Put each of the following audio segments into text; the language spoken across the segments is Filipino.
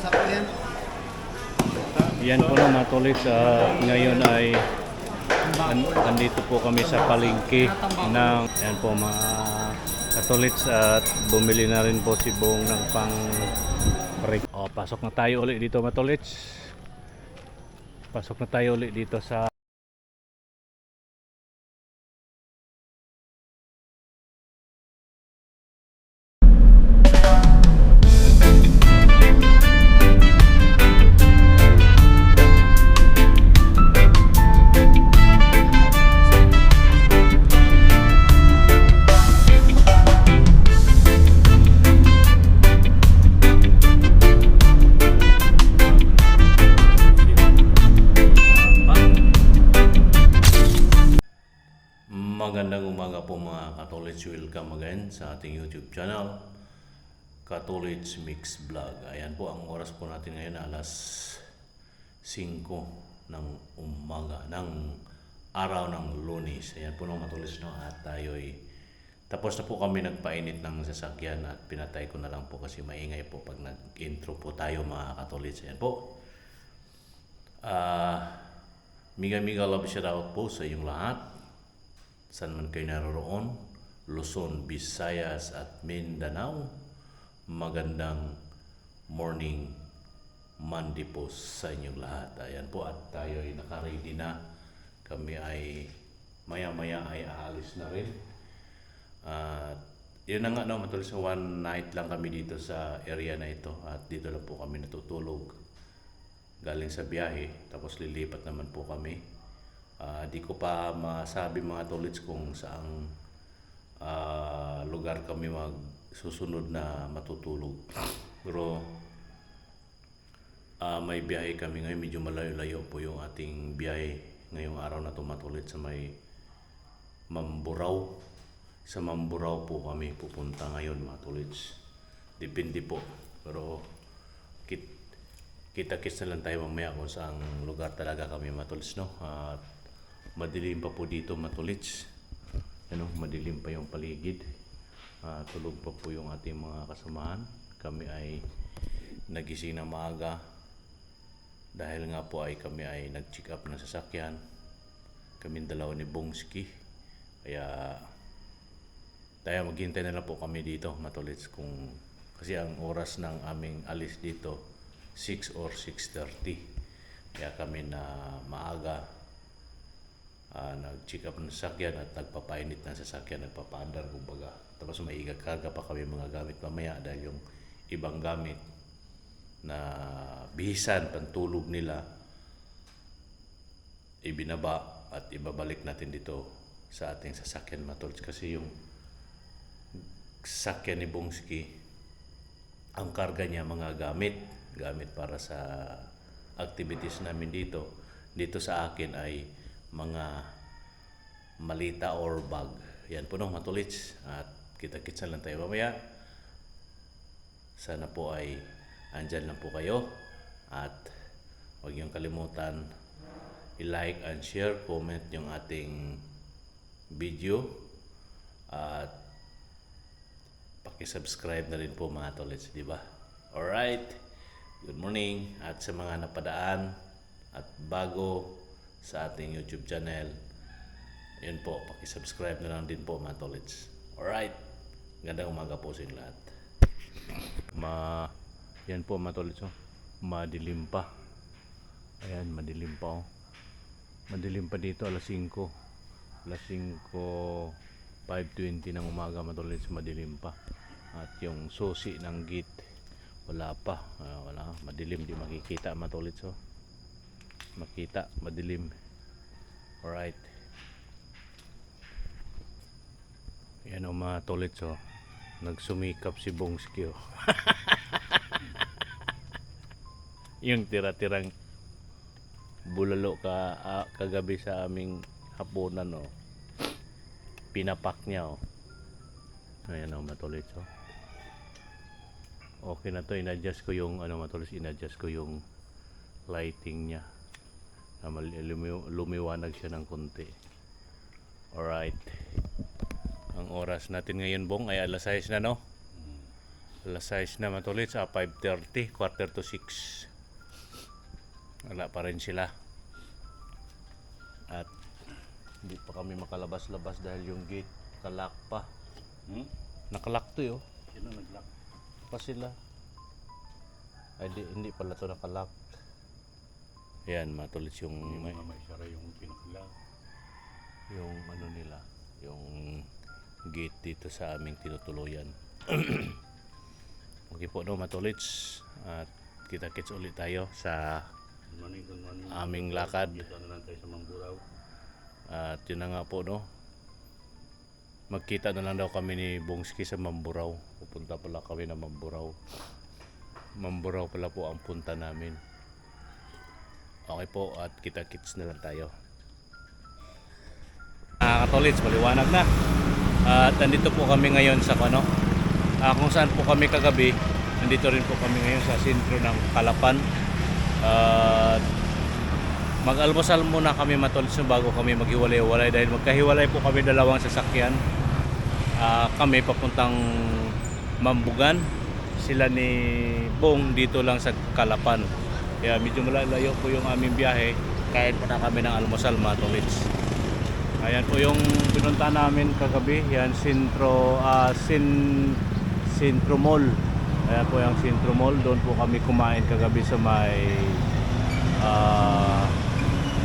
sasakyan. Yan po no mga tolits, ngayon ay andito po kami sa palengke ng yan po mga katolits at bumili na rin po si Bong ng pang pasok na tayo ulit dito mga tolits. Pasok na tayo ulit dito sa magandang umaga po mga Katolits. Welcome again sa ating YouTube channel, Katolits Mix Vlog. Ayan po, ang oras po natin ngayon alas 5 ng umaga ng araw ng Lunes. Ayan po mga Katolits, no? At tayo ay tapos na po kami nagpainit ng sasakyan at pinatay ko na lang po kasi maingay po pag nag-intro po tayo mga Katolits. Ayan po. Miga love shout out po sa inyong lahat. Saan man kayo naroroon, Luzon, Visayas at Mindanao, magandang morning Monday po sa inyong lahat. Ayan po, at tayo ay nakaready na. Kami ay maya-maya ay aalis na rin. Yun na nga, no, matuloy sa one night lang kami dito sa area na ito. At dito lang po kami natutulog galing sa biyahe. Tapos lilipat naman po kami. Di ko pa masabi mga tolits kung saang lugar kami magsusunod na matutulog. Pero may biyahe kami ngayon, medyo malayo-layo po yung ating biyahe ngayong araw na tumatulit sa may Mamburao. Sa Mamburao po kami pupunta ngayon mga tolits. Depende po. Pero kita-kits na lang tayo mamaya kung saang lugar talaga kami matulits, no? Madilim pa po dito matulits. Ano, madilim pa yung paligid. Tulog pa po yung ating mga kasamahan. Kami ay nagising na maaga dahil nga po ay kami ay nag-check up ng sasakyan. Kaming dalawa ni Bongski. Kaya tayo maghintay na lang po kami dito matulits kung kasi ang oras ng aming alis dito 6 or 6:30. Kaya kami na maaga nag-check up ng sasakyan at nagpapainit ng sasakyan, nagpapaandar kumbaga. Tapos may igakarga pa kami mga gamit mamaya dahil yung ibang gamit na bihisan, pantulog nila, ibinaba at ibabalik natin dito sa ating sasakyan matulits. Kasi yung sasakyan ni Bongski, ang karga niya mga gamit para sa activities namin dito. Dito sa akin ay mga malita or bag. Yan po nung matulits. At kita-kits na lang tayo mamaya. Sana po ay andyan lang po kayo. At huwag niyong kalimutan i-like and share, comment yung ating video. At paki-subscribe na rin po mga tolits, di ba? Alright. Good morning. At sa mga napadaan at bago sa ating YouTube channel, yun po, paki-subscribe na lang din po mga tolits. Alright, gandang umaga po sa inyo lahat. Yan po mga tolits, oh. Madilim pa. Ayan, madilim pa, oh. Madilim pa dito, alas 5. Alas 5, 5:20 ng umaga mga tolits, madilim pa. At yung susi ng gate, wala pa. Wala, madilim, di makikita mga tolits, oh. Makita, madilim. Alright. Yan o mga tolits, oh. Nagsumikap si Bongski, oh. Yung tira-tirang bulalo kagabi sa aming hapunan, oh. Pinapak niya, oh. Ayan o mga tolits, oh. Okay na to, in-adjust ko yung in-adjust ko yung lighting niya. Lumiwanag siya ng konti. Alright. Ang oras natin ngayon, Bong, ay alas 6 na, no? Alas 6 na mga tolits, 5:30, quarter to 6. Wala pa rin sila. At hindi pa kami makalabas-labas dahil yung gate kalak pa. Nakalak to yun. Sino nag-lock? Pa sila. Ay hindi pala to nakalak. Yan mga tolits yung May sara yung pinakalock. yung ano nila, yung gate dito sa aming tinutuluyan. Okay po no mga tolits, at kita-kits ulit tayo sa Good morning. aming lakad. Dito na lang tayo sa Mamburao. At yun na nga po no, magkita na lang daw kami ni Bongski sa Mamburao. Pupunta pala kami na Mamburao. Mamburao pala po ang punta namin. Okay po, at kita-kits na lang tayo. Katolits, maliwanag na. At nandito po kami ngayon sa kung saan po kami kagabi. Nandito rin po kami ngayon sa sentro ng Calapan. Mag-almusal muna kami matolits bago kami maghiwalay-walay dahil magkahiwalay po kami dalawang sasakyan. Kami papuntang Mambugan, sila ni Bong dito lang sa Calapan. Kaya medyo malayo po yung aming biyahe. Kain po na kami ng almusal mga tolits. Ayan po yung pinunta namin kagabi. Yan, Centro Mall. Ayan po yung Centro Mall. Doon po kami kumain kagabi sa may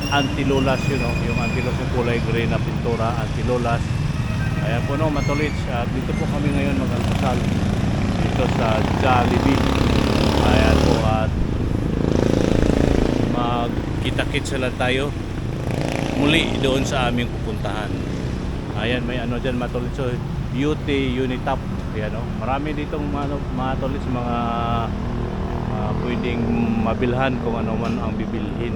Antilolas, yung Antilolas yung kulay gray na pintura, Antilolas. Ayan po no, matolits. At dito po kami ngayon mag-almusal dito sa Jollibee. Ayan po, at magkita-kits lang tayo muli doon sa aming pupuntahan. Ayan, may dyan matolits, so Beauty Unitap. Ayan o, marami ditong matolits, mga pwedeng mabilhan kung ano man ang bibilhin.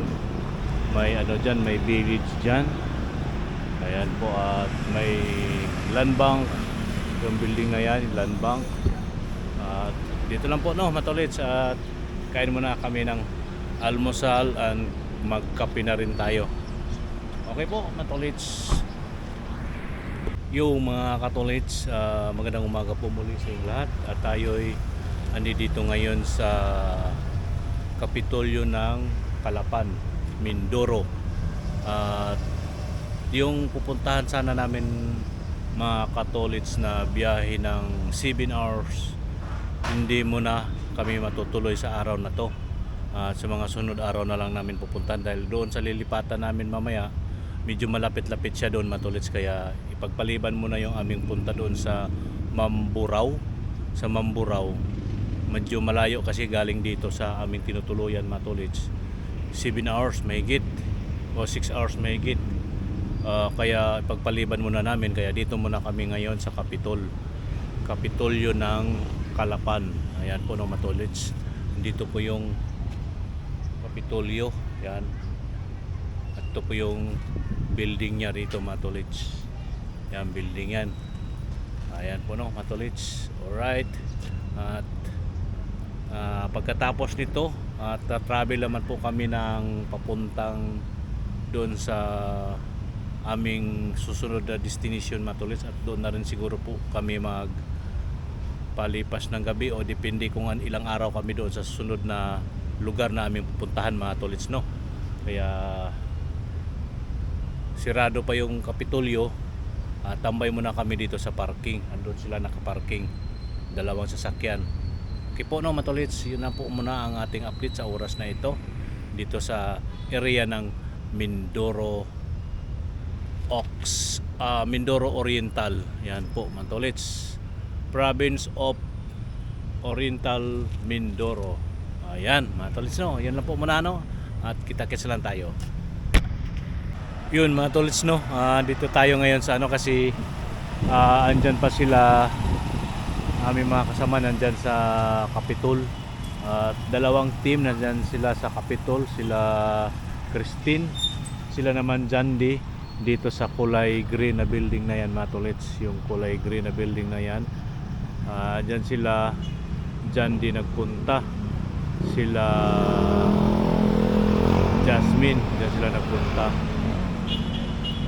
May dyan, may village dyan. Ayan po, at may land bank, yung building na yan, land bank. At dito lang po no matolits, at kain muna kami ng almusal and magkape na rin tayo. Okay po matolits. Yung mga katolits, magandang umaga po muli sa inyong lahat. At tayo'y andito ngayon sa Kapitolyo ng Calapan, Mindoro. At yung pupuntahan sana namin mga katolits na biyahe ng 7 hours, hindi muna kami matutuloy sa araw na to. Sa mga sunod araw na lang namin pupuntahan dahil doon sa lilipatan namin mamaya medyo malapit-lapit siya doon matolits, kaya ipagpaliban muna yung aming punta doon sa Mamburao. Sa Mamburao medyo malayo kasi galing dito sa aming tinutuluyan matolits, 7 hours mahigit o 6 hours mahigit. Kaya ipagpaliban muna namin, kaya dito muna kami ngayon sa Kapitolyo ng Calapan. Ayan po no matolits, dito po yung Kapitolyo. Yan, at ito po yung building niya rito matolits. Yan, building yan. Ayan po no matolits. Alright, at pagkatapos nito at travel naman po kami ng papuntang doon sa aming susunod na destination matolits, at doon na rin siguro po kami magpalipas ng gabi o depende kung ilang araw kami doon sa susunod na lugar na aming pupuntahan mga tolits no. Kaya sirado pa yung Kapitolyo, tambay muna kami dito sa parking. Andun sila nakaparking, dalawang sasakyan. Okay po no matolits, yun na po muna ang ating update sa oras na ito dito sa area ng Mindoro Mindoro Oriental. Yan po matolits, Province of Oriental Mindoro. Ayan matolits no, yan lang po muna no, at kita-kits lang tayo. Yun mga tolits no, dito tayo ngayon sa kasi andyan pa sila, aming mga kasama nandyan sa Capitol. Dalawang team nandyan sila sa Capitol, sila Christine, sila naman Jandy dito sa kulay green na building na yan mga tolits, yung kulay green na building na yan. Dyan sila Jandy nagpunta, sila Jasmine dyan sila nagpunta.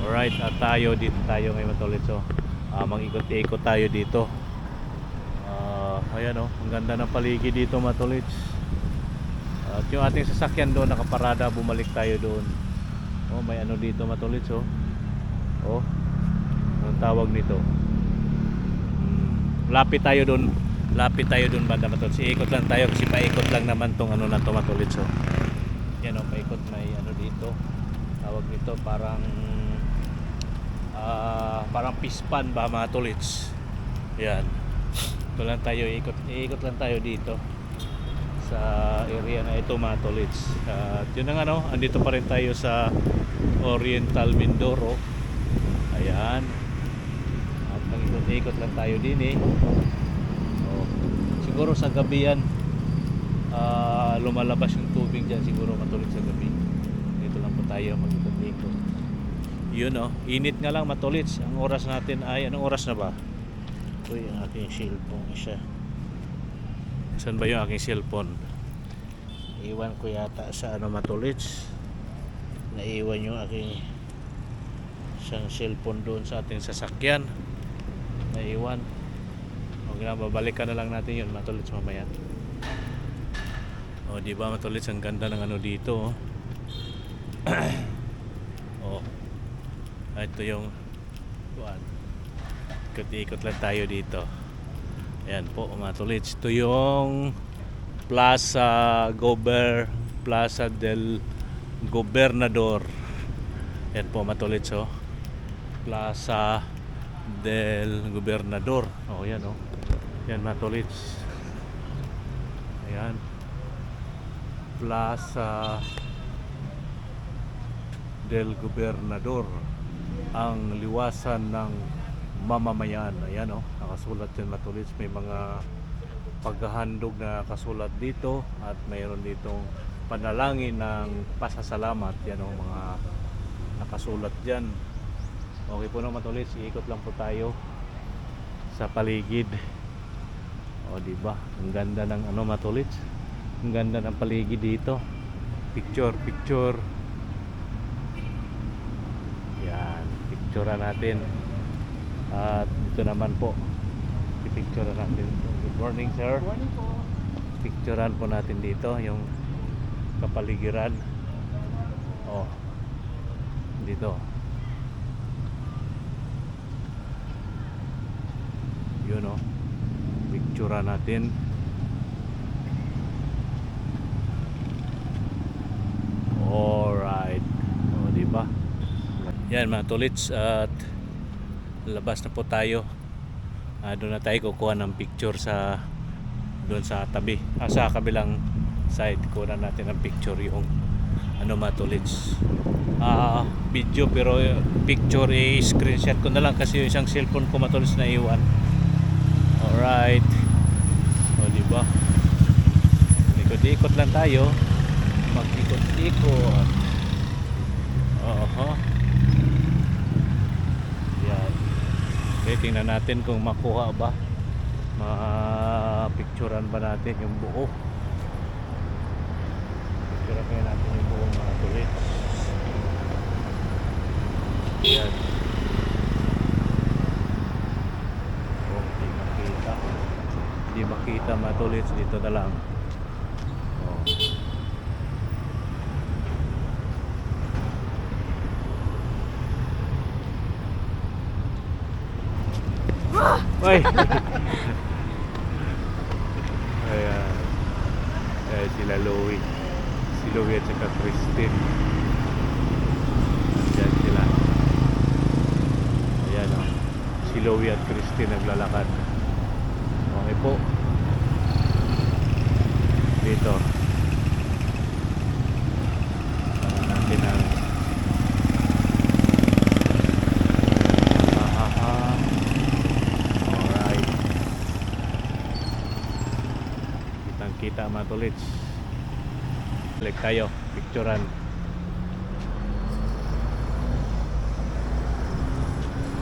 Alright, at tayo dito tayo ngayon matolits. Mag-ikot-ikot tayo dito. Ayan oh, ang ganda ng paligid dito mga tolits. At yung ating sasakyan doon nakaparada, bumalik tayo doon. Oh, may ano dito mga tolits oh. Oh, anong tawag nito? Lapit tayo doon. Lapit tayo doon banda mga tolits. Iikot lang tayo kasi paikot lang naman tong ano na to mga tolits oh. Yan oh, paikot, may ano dito. Tawag nito parang parang pispan ba mga tolits. Yan. Ito lang tayo, iikot lang tayo dito sa area na ito mga tolits. At yun ang ano, andito pa rin tayo sa Oriental Mindoro. Ayan. At nag-ikot lang tayo din eh. Oh, siguro sa gabi yan, lumalabas yung tubig dyan siguro mga tolits sa gabi. Dito lang po tayo mag-ikot-ikot. Yun oh, init nga lang mga tolits. Ang oras natin ay, anong oras na ba? Ito yung aking cellphone isa. Saan ba yung aking cellphone? Iwan ko yata sa ano matulits. Naiwan yung aking isang cellphone doon sa ating sasakyan. Naiwan. Okay na, babalikan na lang natin yun matulits mamaya. O diba matulits, ang ganda ng ano dito oh. Ito yung ikot-ikot lang tayo dito. Ayan po mga tolits. Ito yung Plaza del Gobernador. Ayan po mga tolits oh. Plaza del Gobernador. Oh yan oh. Yan mga tolits. Ayan. Plaza del Gobernador. Ang liwasan ng mamamayan. Ayan oh, nakasulat yan matulits. May mga paghahandog na kasulat dito at mayroon ditong panalangin ng pasasalamat. Yan oh, mga nakasulat dyan. Okay po na matulits, iikot lang po tayo sa paligid. O diba, ang ganda ng ano matulits. Ang ganda ng paligid dito. Picture. Yan, picturean natin. At ito naman po, i-picturean natin. Good morning sir. Good morning po. Picturean po natin dito yung kapaligiran. Oh, dito. Yun oh, picturean natin. Alright. O diba? Yan mga tolits, at labas na po tayo. Doon na tayo kukuha ng picture sa doon sa tabi, sa kabilang side. Kuha natin ng picture yung ano mga tolits. Video pero picture screenshot ko na lang kasi yung isang cellphone ko matolits na iwan. Alright. O diba? Ikot-ikot lang tayo. Mag-ikot-ikot. Yan. Okay, tingnan natin kung makuha ba. Ma-picturean ba natin yung buo. Picturean kaya natin yung buo mga tulit. Yan. Oh, di makita. Di makita mga tulit. Dito na lang. Oh. Ay. Ayan. Ayan sila Louie. Si Louie at saka Christine. Ayan sila. Ayan o. Si Louie at Christine naglalakad. Okay po. Dito. Natin ang kita mga tolits. Balik tayo, picturean.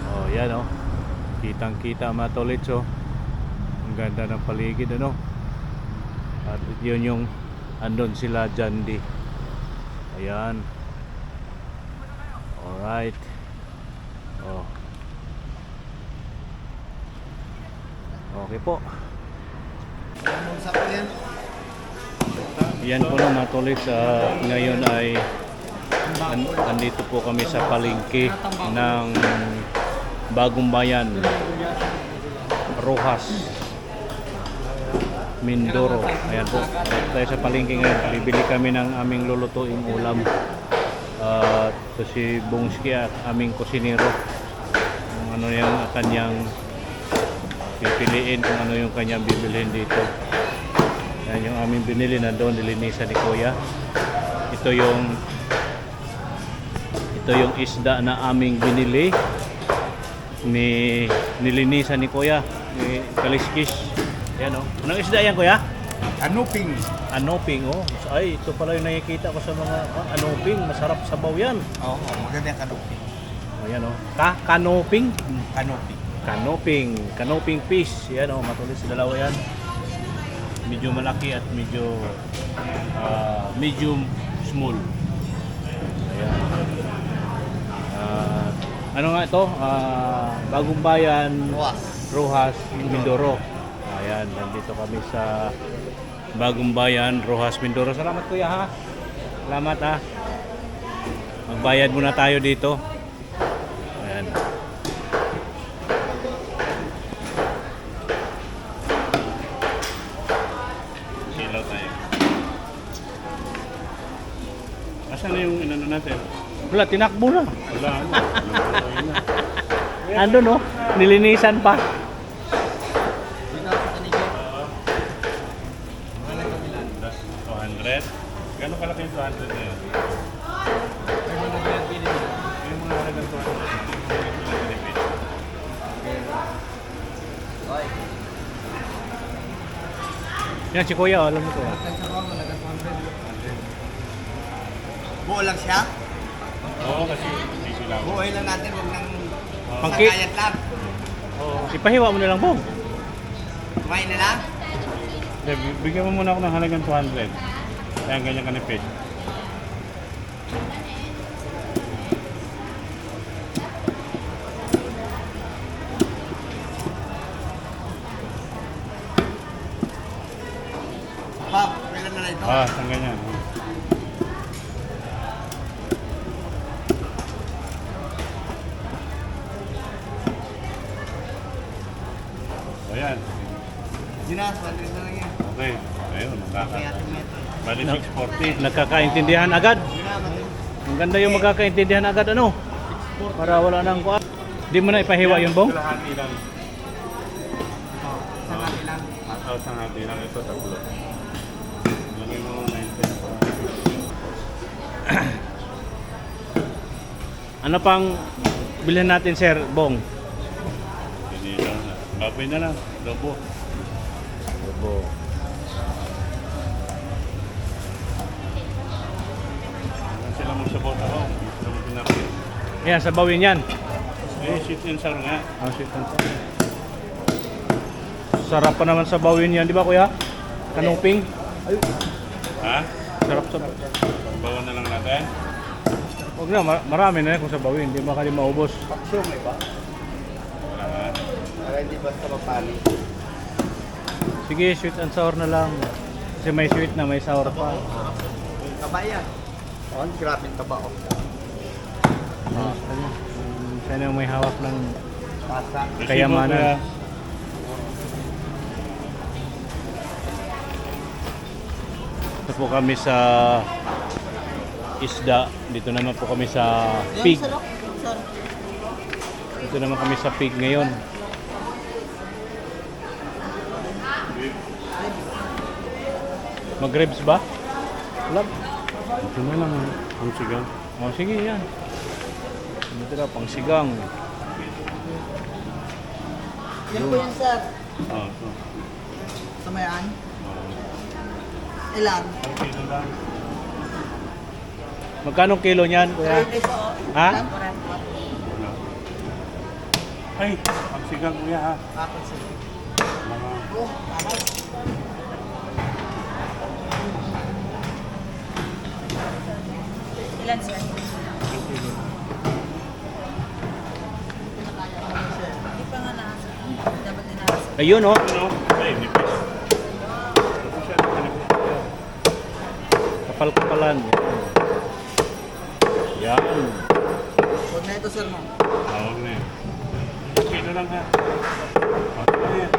Oh, yan oh. Kitang kita mga tolits oh. Ang ganda ng paligid ano. At yun yung andon sila Jandi. Ayan. Alright. Oh. Okay po. Yan po na mga tolits, ngayon ay andito po kami sa palengke ng Bagong Bayan, Rojas, Mindoro. Ayan po, dito tayo sa palengke ngayon. Bibili kami ng aming lulutuing ulam. Ito si Bongski at aming kusinero. Kung ano yung kanyang pipiliin, kung ano yung kanyang bibilhin dito. Yan yung aming binili na doon, nilinisan ni Kuya. Ito yung isda na aming binili. Nilinisan ni Kuya, ni Kaliskis. Yan oh. Anong isda yan, Kuya? Anuping. Anoping, oh. Ay, ito pala yung nakikita ko sa mga anoping. Masarap sabaw yan. Oo, maganda yung kanuping. Ayan oh. Kanoping? Kanuping. Kanoping fish. Yan oh, matulis dalawa yan. Medyo malaki at medyo medium small. Ayan. Ano nga ito? Bagong Bayan, Rojas, Mindoro. Ayan, nandito kami sa Bagong Bayan, Rojas, Mindoro. Salamat Kuya ha. Salamat ha. Magbayad muna tayo dito. Ayan. Silaw tayo. Asan na yung inano natin? Wala, tinakbo na. Wala, ano? Nabuhay na. Ando no, nilinisan pa. 200? Gano'ng kalaki yung 200 na yun? Yung mga halagang 200. Yan si Kuya, alam mo ko. Buo lang siya? Oo, kasi hindi sila. Buoy lang natin, huwag nang Pangki- sakayat lang. Ipahiwa mo na lang, Bong. Kumain na lang? Bigyan mo muna ako ng halagang 200. Kaya ganyan kanipid. Pap, kailan na lang ito? Saan ganyan? Ayan. Ginas, 100 na lang yan. Okay. Ayun, Kaya tomato. Bali 640. Nagkakaintindihan agad. Gina, Ang ganda yung magkakaintindihan agad, ano? Para wala nang kuha. Di mo na ipahiwa yun, Bong? Kalahati lang. sakati lang. Isang hati lang. Ito, tatlo. Lagay mo 90 pa. Ano pang bilhin natin, Sir Bong? Ganito na. Baboy na lang. Lobo. Opo. Hanggang sila magsabot ako. Hindi sila magpinapin. Ayan, sabawin yan. Sweet and sour nga. Ang sweet and sour. Sarap pa naman sabawin yan, di ba Kuya? Kanuping. Ha? Sarap sa Bawan na lang natin. Huwag na, marami na yan kung sabawin. Hindi makali maubos. Paksyo, may ba? Wala nga. Para hindi basta mapali. Sige, sweet and sour na lang. Kasi may sweet na, may sour pa. Kabayan. Oh, grabe yung taba. Sana yung may hawak ng Pasa. kayamanan. Ito po kami sa isda. Dito naman po kami sa pig. Dito naman kami sa pig ngayon. Mag-ribs ba? Wala. Ito na lang. Ang sigang. O sige yan. Dito na pang sigang. Yan po yan, sir. Ito. Samayaan. Ilan? Ang kilo lang. Magkano kilo niyan, kuya? Ha? Wala. Ay, ang sigang kuya ha. Apat sir. Mga Oh, tama. Ilan, sir? Hindi pa nga nasa. Dapat din nasa. Ayun oh. ano? Ay, nipis. kapal-kapalan. Yan. Huwag na ito, sir, mo. Tawag na yan. Okay na lang ha. Okay na yan.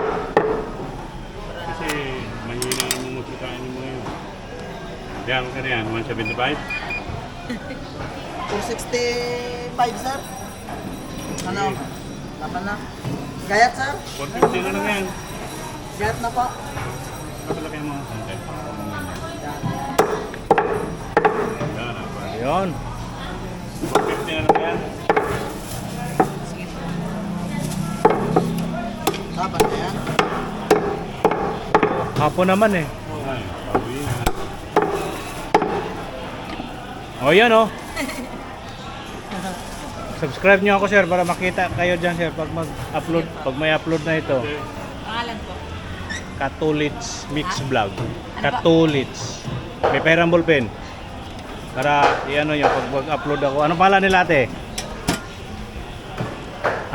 Kasi mahina ang mumusukaan mo ngayon. Yan, magkano yan? 175? 265, sir. Ano? Laban na. Gayat, sir. 150 na lang yan. Gayat na po. Kapalaki mo. Okay. Yan, apa. Ayun. 150 na lang yan. Laban na yan. Hapon naman eh. Ay, pawi na. O yan o. Subscribe nyo ako sir para makita kayo dyan sir pag mag-upload, pag may upload na ito. Okay. Pangalan ko. Katulits Mix Vlog. Katulits. May perang ballpen. Para i-ano nyo pag mag-upload ako. Anong pangalan nila ate?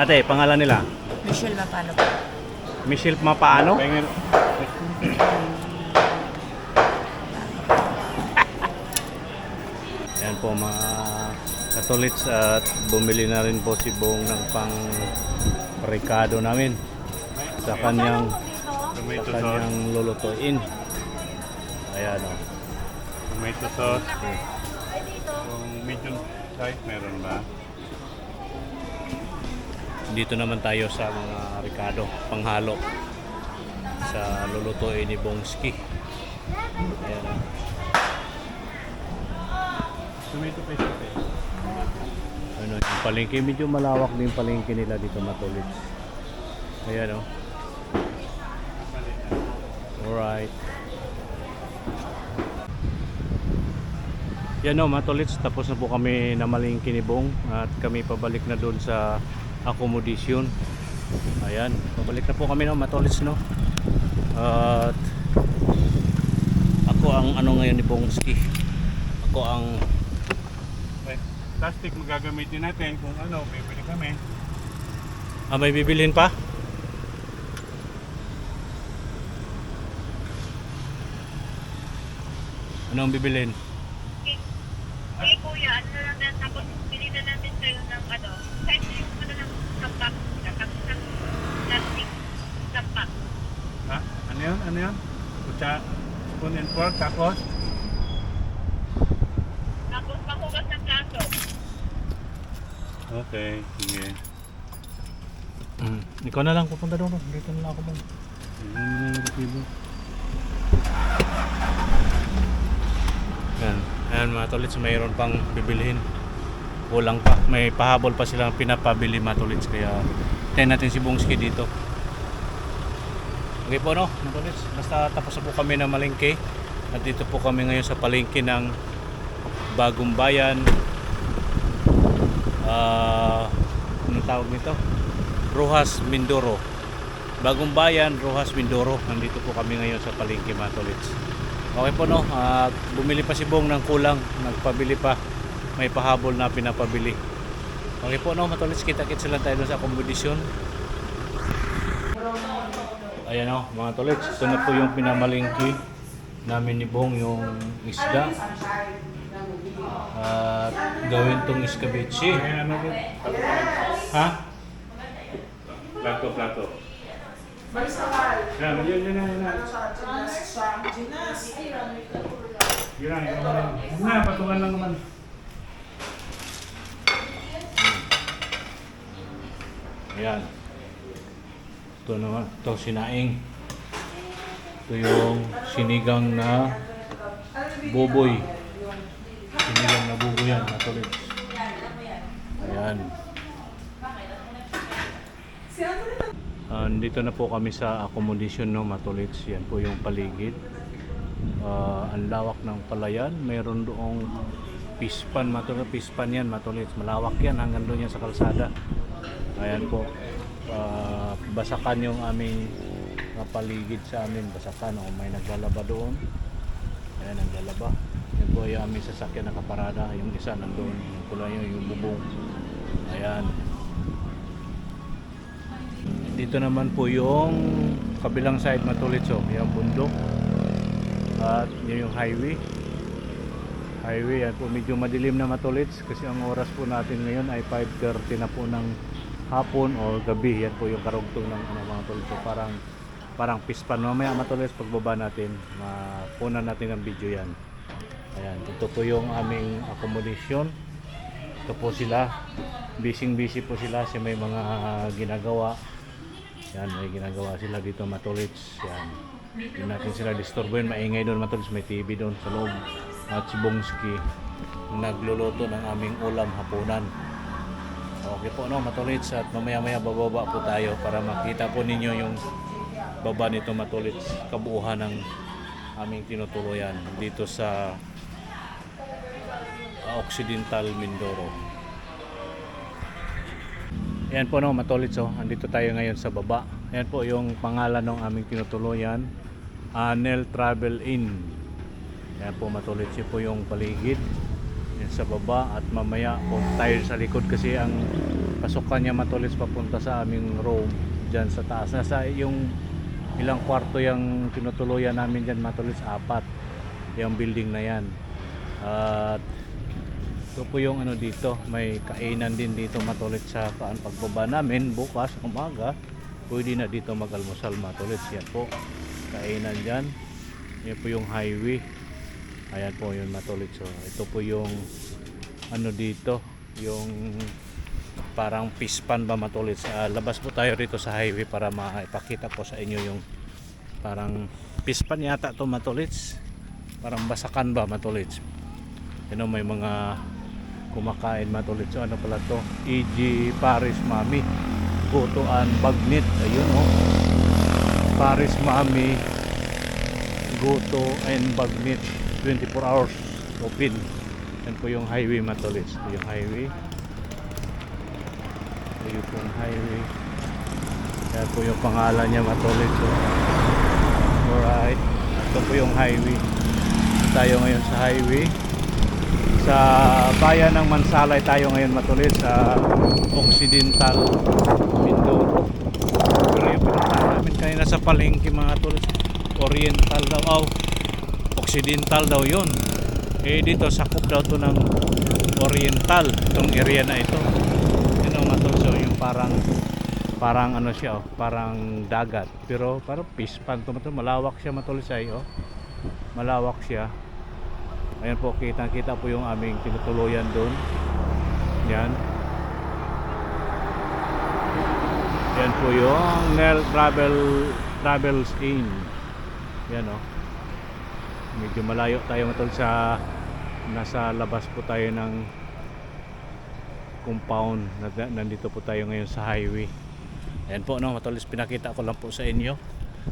Ate, pangalan nila? Michelle Mapano po. Michelle Mapaano? Pengen. Yan po mga katulits at bumili na rin po si Bong ng pang rekado namin sa kanyang Tomato sauce. lulutuin. Ayan o. Tomato sauce. Kung medium size meron ba? Dito naman tayo sa mga rekado panghalo sa lulutuin ni Bongski. Ayan o. Tomato paste. Ano, yung palengke, medyo malawak din yung palengke nila dito matulits. Ayan o. Alright. Yan o matulits, tapos na po kami na malengke ni Bong at kami pabalik na doon sa accommodation. Ayan, pabalik na po kami no matulits no. At ako ang ano ngayon ni Bongski. Ako ang Plastic magagamitin natin kung ano, bibili kami. may bibilhin pa? Ano ang bibilhin? Eh kuya, ano na lang na tapos bili na natin kayo ng ano, kahit yung ano ng sampak, tapos ng plastic, sampak. Ha? Ano yun? Ano yun? Kutsa, spoon and fork, tapos? Tapos makugas ng kaso. Okay, sige. Ikaw na lang pupunta doon. Dito na lang ako doon. Yan. Ayan mga tolits, mayroon pang bibilhin. Kulang pa. May pahabol pa silang pinapabili mga tolits. Kaya tayo natin si Bongski dito. Okay po no, mga tolits. Basta tapos na po kami na malengke. At dito po kami ngayon sa palengke ng Bagong Bayan. Anong tawag nito? Rojas, Mindoro. Bagong Bayan, Rojas, Mindoro. Nandito po kami ngayon sa palengke mga tolits. Okay po no, bumili pa si Bong ng kulang, nagpabili pa, may pahabol na pinapabili. Okay po no, matulits, kita-kits lang tayo sa accommodation. Ayan o mga tolits, ito na po yung pinamalingki namin ni Bong, yung isda. At gawin tong escabeche. Ay, ano yun? Ha? Plato. Yan, yun na. Yun na, patungan lang naman. Ayan. Ito naman, ito sinaing. Ito yung sinigang na buboy. Sinigang na buboy yan, matuloy. Ayan. Dito na po kami sa accommodation no, matulits. Yan po yung paligid. Ang lawak ng palayan. Mayroon doong pispan, matulits. Pispan yan, matulits. Malawak yan hanggang doon yan sa kalsada. Ayan po. Basakan yung aming paligid sa amin. Basakan. O, may naglalaba doon. Ayan, naglalaba. Yan po yung aming sasakyan nakaparada. Yung isa nandun. Yung kulay yung bubong. Ayan. Dito naman po yung kabilang side matulits. Yung bundok. At yun yung highway. highway. Yan po, medyo madilim na matulits kasi ang oras po natin ngayon ay 5:30 na po ng hapon o gabi. Yan po yung karugtong ng mga matulits. So, parang pispan. Mamaya matulits pagbaba natin, mapunan natin ang video yan. Ayan, ito po yung aming accommodation. Ito po sila, busy po sila kasi may mga ginagawa. Yan, may ginagawa sila dito matulits. Yan, hindi natin sila disturbuin. Maingay doon matulits, may TV doon sa loob. At si Bongski nagluluto ng aming ulam hapunan. Okay po, no, matulits, at mamaya bababa po tayo para makita po ninyo yung baba nito matulits, kabuuhan ng aming tinutuluyan dito sa Occidental Mindoro. Ayan po, no, matulits, oh. Andito tayo ngayon sa baba. Ayan po yung pangalan ng aming tinutuluyan, Anel Travel Inn. Ayan po matulits, yun po yung paligid. Yan sa baba, at mamaya po tayo sa likod kasi ang pasukan niya matulits papunta sa aming room dyan sa taas. Nasa yung ilang kwarto yung tinutuluyan namin dyan matulits, 4 yung building na yan. At ito po yung ano dito, may kainan din dito matulits sa pagbaba namin bukas umaga. Pwede na dito mag-almusal matulits. Yan po, kainan dyan. Yan po yung highway. Ayan po yun matulits. So, ito po yung ano dito, yung parang pispan ba matulits. Labas po tayo rito sa highway para maipakita ko sa inyo yung parang pispan yata to matulits. Parang basakan ba matulits. You know, may mga kumakain matulits. So, ano pala to? E.G. Paris Mami Gotoan Bagnit. Ayun, oh, Paris Mami Goto and Bagnit, 24 hours open. Yan po yung highway matulits. Ito yung highway. Ito yung highway. Yan po yung pangalan niya matulits. So, alright, ito po yung highway. Tayo ngayon sa highway sa bayan ng Mansalay. Tayo ngayon matulits sa Occidental Mindoro. Pero yung pinuntahan namin kanina sa palengke mga tulits, Oriental daw, Occidental daw yun. Eh dito sakop daw to ng Oriental, itong area na ito. Yun ang matulso, yung parang ano siya, oh, parang dagat, pero parang pispan to, malawak siya matulisay, oh. Malawak siya. Ayan po, kita po yung aming tinutuluyan doon. Yan. Yan po yung Nel Travels Inn. Yan, oh. Medyo malayo tayo matol sa nasa labas po tayo ng compound. Nandito po tayo ngayon sa highway. Ayan po, no, matolis, pinakita ko lang po sa inyo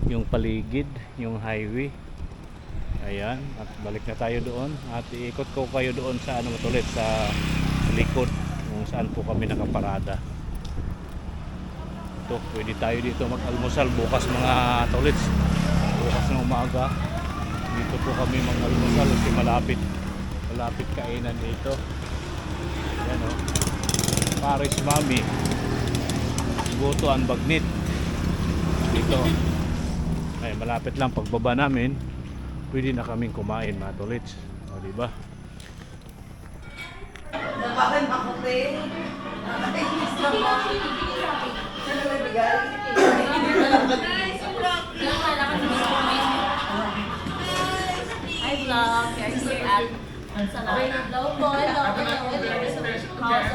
yung paligid, yung highway. Ayan, at balik na tayo doon at iikot ko kayo doon sa ano matulit, sa likod kung saan po kami nakaparada. Ito, pwede tayo dito mag-almusal bukas mga tolits. Bukas ng umaga dito po kami mag-almusal kasi malapit kainan dito. Ayan, oh, Paris Mami Gotoan Bagnit dito. Ay, malapit lang pagbaba namin. Pwede na kaming kumain mga tolits. O, diba? Napakan ako, te. Nakakainis lang ako. Sino may bigay? Hi vlog, you're here at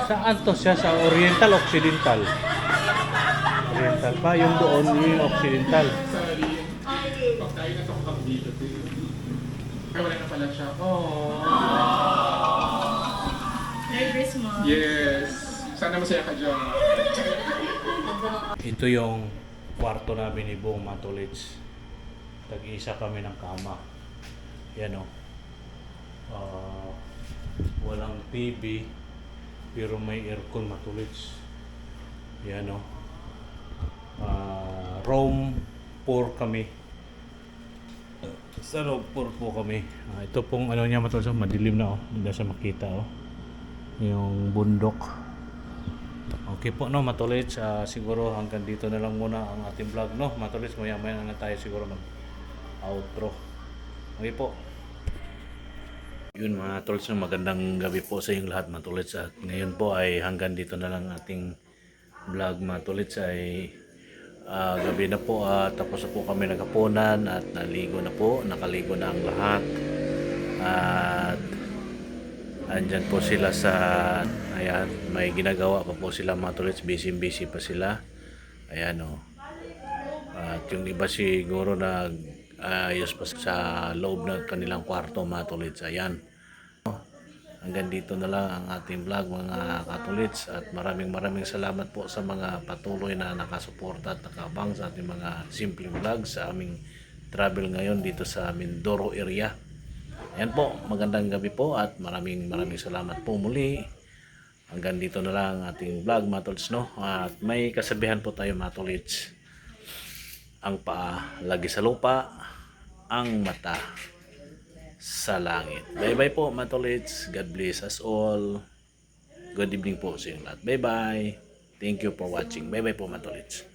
Saan to siya? Sa Oriental, Occidental? Oriental pa, yung doon yung Occidental. Ay, wala na pala siya. Oh. Merry Christmas. Yes. Sana masaya ka dyan. Ito yung kwarto namin ni Bong Matulits. Tag-isa kami ng kama. Yan, o. Walang TV pero may aircon Matulits. Yan, o. Room 4 kami. Sa room 4 po kami. Ito pong ano niya Matulits, madilim na, hindi sa makita, yung bundok. Okay po, no, Matulits, siguro hanggang dito na lang muna ang ating vlog, no, Matulits. Maya na tayo siguro mag outro. Okay po. Yun mga tolts, no, magandang gabi po sa inyong lahat mga tolts. At ngayon po ay hanggang dito na lang ating vlog mga tolts. Ay gabi na po at tapos na po kami naghapunan at naligo na po. Nakaligo na ang lahat. At andyan po sila sa, ayan, may ginagawa pa po sila mga tolts. Busy pa sila. Ayan o. At yung iba siguro ayos pa sa loob ng kanilang kwarto mga tolits. Ayan. Hanggang dito na lang ang ating vlog mga katolits. At maraming salamat po sa mga patuloy na nakasuporta at nakabang sa ating mga simpleng vlog sa aming travel ngayon dito sa Mindoro area. Ayan po, magandang gabi po at maraming salamat po muli. Hanggang dito na lang ang ating vlog mga tolits, no? At may kasabihan po tayo mga tolits. Ang paa lagi sa lupa, ang mata sa langit. Bye-bye po mga tolits. God bless us all. Good evening po sa inyo lahat. Bye-bye. Thank you for watching. Bye-bye po mga tolits.